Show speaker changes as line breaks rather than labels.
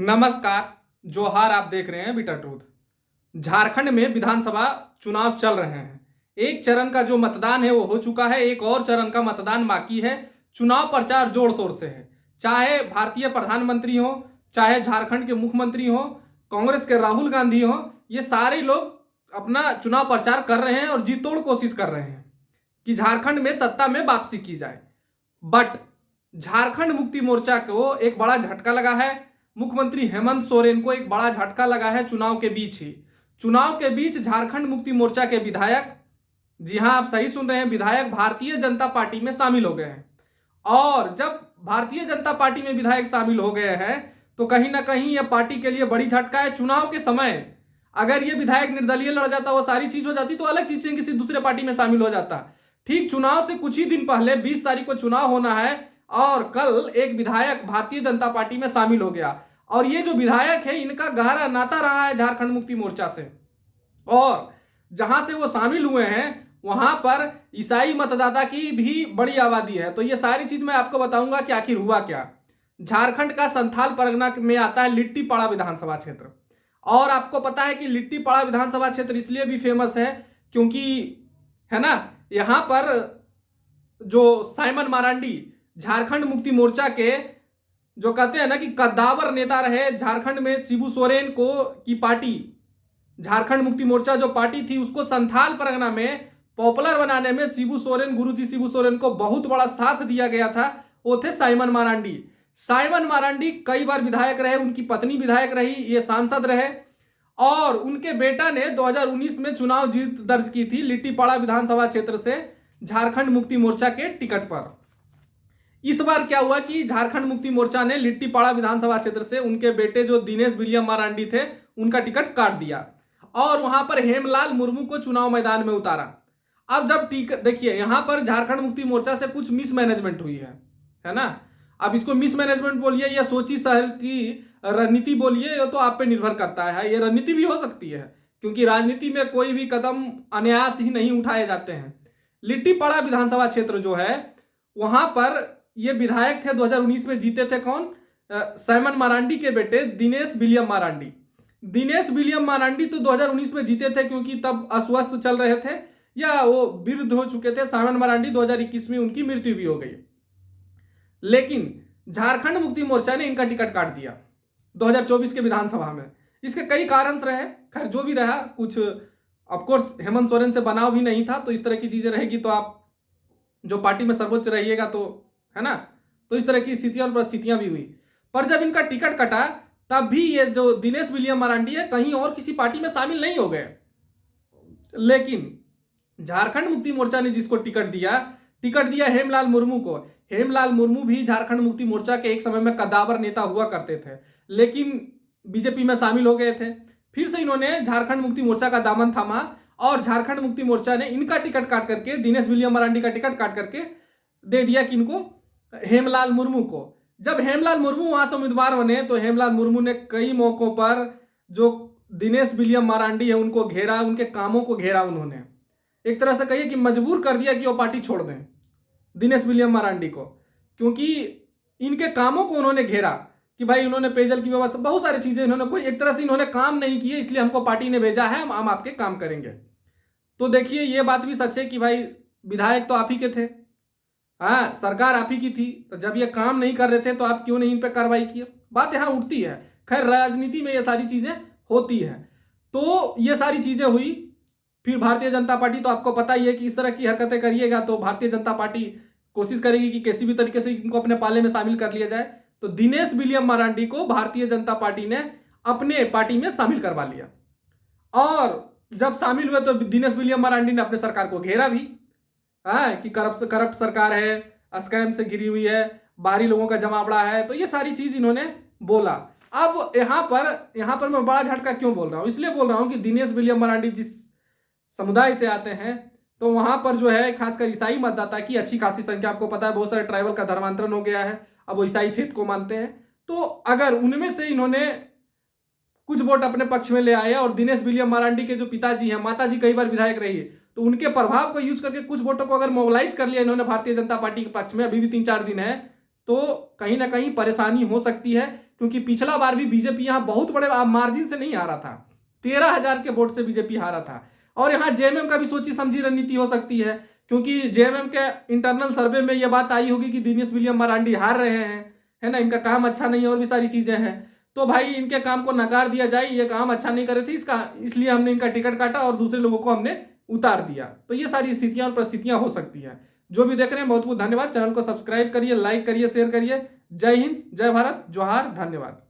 नमस्कार। जोहार। आप देख रहे हैं बिटर ट्रूथ। झारखंड में विधानसभा चुनाव चल रहे हैं। एक चरण का जो मतदान है वो हो चुका है, एक और चरण का मतदान बाकी है। चुनाव प्रचार जोर शोर से है, चाहे भारतीय प्रधानमंत्री हो, चाहे झारखंड के मुख्यमंत्री हो, कांग्रेस के राहुल गांधी हो, ये सारे लोग अपना चुनाव प्रचार कर रहे हैं और जी तोड़ कोशिश कर रहे हैं कि झारखंड में सत्ता में वापसी की जाए। बट झारखंड मुक्ति मोर्चा को एक बड़ा झटका लगा है। मुख्यमंत्री हेमंत सोरेन को एक बड़ा झटका लगा है चुनाव के बीच ही। चुनाव के बीच झारखंड मुक्ति मोर्चा के विधायक, जी हां आप सही सुन रहे हैं, विधायक भारतीय जनता पार्टी में शामिल हो गए हैं। और जब भारतीय जनता पार्टी में विधायक शामिल हो गए हैं तो कहीं ना कहीं यह पार्टी के लिए बड़ी झटका है। चुनाव के समय अगर ये विधायक निर्दलीय लड़ जाता, वो सारी चीज हो जाती तो अलग चीज, किसी दूसरे पार्टी में शामिल हो जाता। ठीक चुनाव से कुछ ही दिन पहले 20 तारीख को चुनाव होना है और कल एक विधायक भारतीय जनता पार्टी में शामिल हो गया। और ये जो विधायक है इनका गहरा नाता रहा है झारखंड मुक्ति मोर्चा से। और जहां से वो शामिल हुए हैं वहां पर ईसाई मतदाता की भी बड़ी आबादी है। तो ये सारी चीज मैं आपको बताऊंगा कि आखिर हुआ क्या। झारखंड का संथाल परगना में आता है लिट्टीपाड़ा विधानसभा क्षेत्र। और आपको पता है कि लिट्टीपाड़ा विधानसभा क्षेत्र इसलिए भी फेमस है क्योंकि, है ना, यहां पर जो साइमन मारांडी झारखंड मुक्ति मोर्चा के, जो कहते हैं ना कि कद्दावर नेता रहे झारखंड में, शिबू सोरेन को की पार्टी, झारखंड मुक्ति मोर्चा जो पार्टी थी उसको संथाल परगना में पॉपुलर बनाने में शिबू सोरेन, गुरुजी शिबू सोरेन को बहुत बड़ा साथ दिया गया था। वो थे साइमन मारांडी। साइमन मारांडी कई बार विधायक रहे, उनकी पत्नी विधायक रही, ये सांसद रहे। और उनके बेटा ने 2019 में चुनाव जीत दर्ज की थी लिट्टीपाड़ा विधानसभा क्षेत्र से झारखंड मुक्ति मोर्चा के टिकट पर। इस बार क्या हुआ कि झारखंड मुक्ति मोर्चा ने लिट्टीपाड़ा विधानसभा क्षेत्र से उनके बेटे जो दिनेश विलियम मारांडी थे उनका टिकट काट दिया और वहां पर हेमलाल मुर्मू को चुनाव मैदान में उतारा। अब जब टिकट, देखिए यहां पर झारखंड मुक्ति मोर्चा से कुछ मिसमैनेजमेंट हुई है ना। अब इसको मिसमैनेजमेंट बोलिए या सोची सहती रणनीति बोलिए, ये तो आप पे निर्भर करता है। ये रणनीति भी हो सकती है क्योंकि राजनीति में कोई भी कदम अनायास ही नहीं उठाए जाते हैं। लिट्टीपाड़ा विधानसभा क्षेत्र जो है वहां पर ये विधायक थे, 2019 में जीते थे कौन, साइमन मारांडी के बेटे दिनेश विलियम मारांडी। दिनेश विलियम मारांडी तो 2019 में जीते थे क्योंकि तब अस्वस्थ चल रहे थे या वो वृद्ध हो चुके थे। साइमन मारांडी 2021 में उनकी मृत्यु भी हो गई। लेकिन झारखंड मुक्ति मोर्चा ने इनका टिकट काट दिया 2024 के विधानसभा में। इसके कई कारण रहे, खैर जो भी रहा, कुछ ऑफकोर्स हेमंत सोरेन से बनाव भी नहीं था, तो इस तरह की चीजें रहेगी तो आप जो पार्टी में सर्वोच्च रहिएगा तो, है ना, तो इस तरह की स्थितियां और परिस्थितियां भी हुई। पर जब इनका टिकट कटा तब भी ये जो दिनेश विलियम मारांडी है कहीं और किसी पार्टी में शामिल नहीं हो गए। लेकिन झारखंड मुक्ति मोर्चा ने जिसको टिकट दिया हेमलाल मुर्मू को। हेमलाल मुर्मू भी झारखंड मुक्ति मोर्चा के एक समय में कद्दावर नेता हुआ करते थे, लेकिन बीजेपी में शामिल हो गए थे। फिर से इन्होंने झारखंड मुक्ति मोर्चा का दामन थामा और झारखंड मुक्ति मोर्चा ने इनका टिकट काट करके, दिनेश विलियम मारांडी का टिकट काट करके दे दिया कि इनको, हेमलाल मुर्मू को। जब हेमलाल मुर्मू वहां से उम्मीदवार बने तो हेमलाल मुर्मू ने कई मौकों पर जो दिनेश विलियम मारांडी है उनको घेरा, उनके कामों को घेरा। उन्होंने एक तरह से कहिए कि मजबूर कर दिया कि वो पार्टी छोड़ दें दिनेश विलियम मारांडी को, क्योंकि इनके कामों को उन्होंने घेरा कि भाई उन्होंने पेयजल की व्यवस्था, बहुत सारी चीजें इन्होंने, कोई एक तरह से इन्होंने काम नहीं किए, इसलिए हमको पार्टी ने भेजा है, हम आपके काम करेंगे। तो देखिए ये बात भी सच है कि भाई विधायक तो आप ही के थे, हाँ, सरकार आप ही की थी, तो जब ये काम नहीं कर रहे थे तो आप क्यों नहीं इन पर कार्रवाई किए। बात यहाँ उठती है। खैर राजनीति में ये सारी चीजें होती है। तो ये सारी चीजें हुई। फिर भारतीय जनता पार्टी, तो आपको पता ही है कि इस तरह की हरकतें करिएगा तो भारतीय जनता पार्टी कोशिश करेगी कि किसी भी तरीके से इनको अपने पाले में शामिल कर लिया जाए। तो दिनेश विलियम मारांडी को भारतीय जनता पार्टी ने अपने पार्टी में शामिल करवा लिया। और जब शामिल हुए तो दिनेश विलियम मारांडी ने अपने सरकार को घेरा भी, हाँ, कि करप्ट सरकार है, स्कैम से घिरी हुई है, बाहरी लोगों का जमावड़ा है, तो ये सारी चीज इन्होंने बोला। अब यहाँ पर मैं बड़ा झटका क्यों बोल रहा हूँ, इसलिए बोल रहा हूँ कि दिनेश विलियम मारांडी जिस समुदाय से आते हैं तो वहां पर जो है खासकर ईसाई मतदाता की अच्छी खासी संख्या, आपको पता है बहुत सारे ट्राइबल का धर्मांतरण हो गया है, अब वो ईसाई फेथ को मानते हैं। तो अगर उनमें से इन्होंने कुछ वोट अपने पक्ष में ले आए और दिनेश विलियम मारांडी के जो पिताजी हैं, माताजी कई बार विधायक रही है, तो उनके प्रभाव को यूज करके कुछ वोटों को अगर मोबिलाइज कर लिया इन्होंने भारतीय जनता पार्टी के पक्ष में, अभी भी 3-4 दिन है, तो कहीं ना कहीं परेशानी हो सकती है, क्योंकि पिछला बार भी बीजेपी यहाँ बहुत बड़े मार्जिन से नहीं हारा था, 13,000 के वोट से बीजेपी हारा था। और यहाँ जेएमएम का भी सोची समझी रणनीति हो सकती है, क्योंकि जेएमएम के इंटरनल सर्वे में यह बात आई होगी कि दिनेश विलियम मरांडी हार रहे हैं, है ना, इनका काम अच्छा नहीं है और भी सारी चीजें हैं, तो भाई इनके काम को नकार दिया जाए, ये काम अच्छा नहीं करे थे इसका, इसलिए हमने इनका टिकट काटा और दूसरे लोगों को हमने उतार दिया। तो ये सारी स्थितियां और परिस्थितियां हो सकती है। जो भी देख रहे हैं बहुत बहुत धन्यवाद। चैनल को सब्सक्राइब करिए, लाइक करिए, शेयर करिए। जय हिंद, जय भारत, जोहार, धन्यवाद।